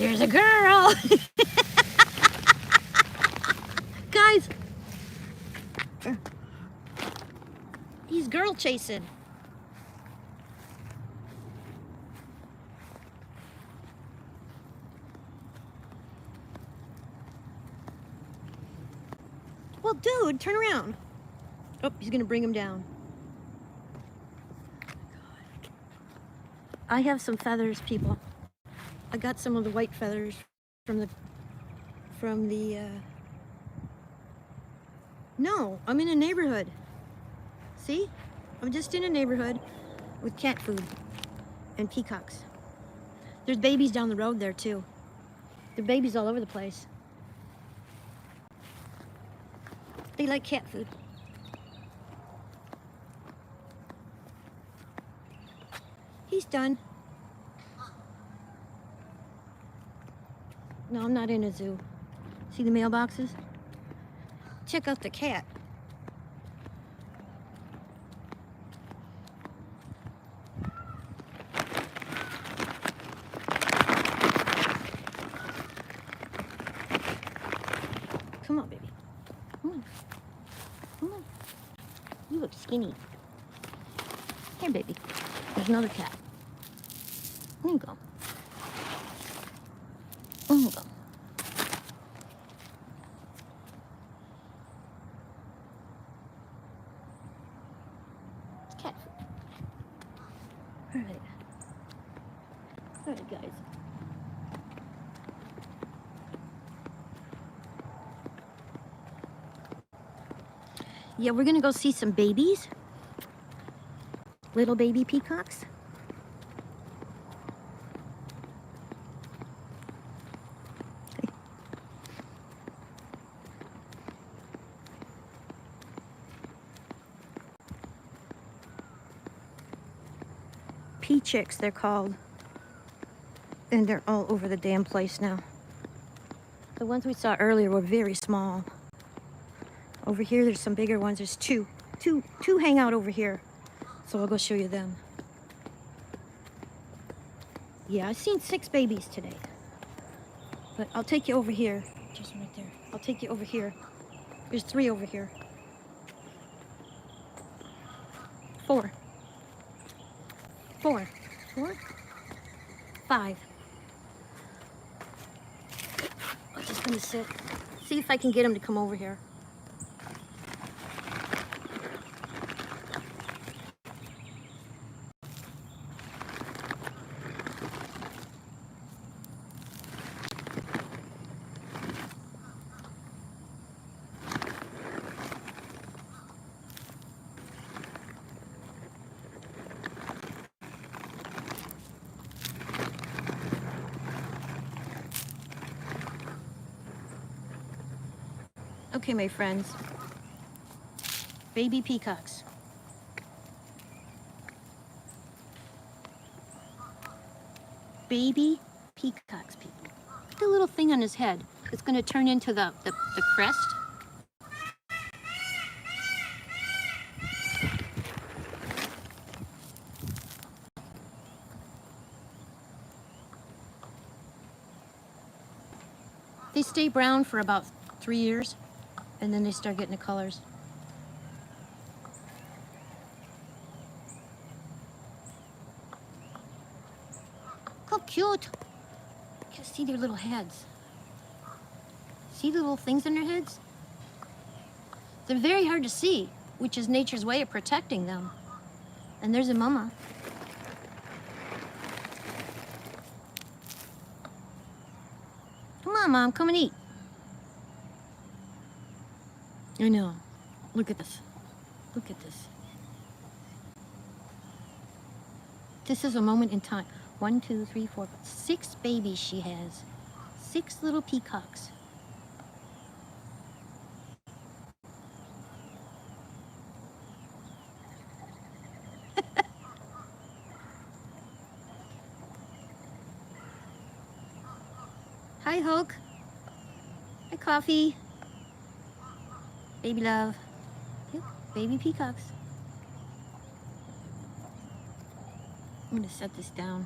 There's a girl. Guys, he's girl chasing. Well, dude, turn around. Oh, he's gonna bring him down. I have some feathers, people. I got some of the white feathers from the no, I'm in a neighborhood. See? I'm just in a neighborhood with cat food and peacocks. There's babies down the road there too. There are babies all over the place. They like cat food. He's done. No, I'm not in a zoo. See the mailboxes? Check out the cat. Come on, baby. Come on. Come on. You look skinny. Here, baby. There's another cat. There you go. There you go. It's cat food. All right. All right, guys. Yeah, we're gonna go see some babies. Little baby peacocks. Peachicks, they're called. And they're all over the damn place now. The ones we saw earlier were very small. Over here, there's some bigger ones. There's two hang out over here. So I'll go show you them. Yeah, I've seen 6 babies today. But I'll take you over here. Just right there. I'll take you over here. There's 3 over here. 4. 4. 4? 5. I'm just gonna sit. See if I can get him to come over here. Okay, my friends. Baby peacocks. Baby peacocks, people. Look at the little thing on his head. It's going to turn into the crest. They stay brown for about 3 years. And then they start getting the colors. How cute. You can see their little heads. See the little things in their heads? They're very hard to see, which is nature's way of protecting them. And there's a mama. Come on, Mom, come and eat. I know. Look at this. Look at this. This is a moment in time. 1, 2, 3, 4, 5, 6 babies she has. 6 little peacocks. Hi, Hulk. Hi, Coffee. Baby love. Yep, baby peacocks. I'm gonna set this down.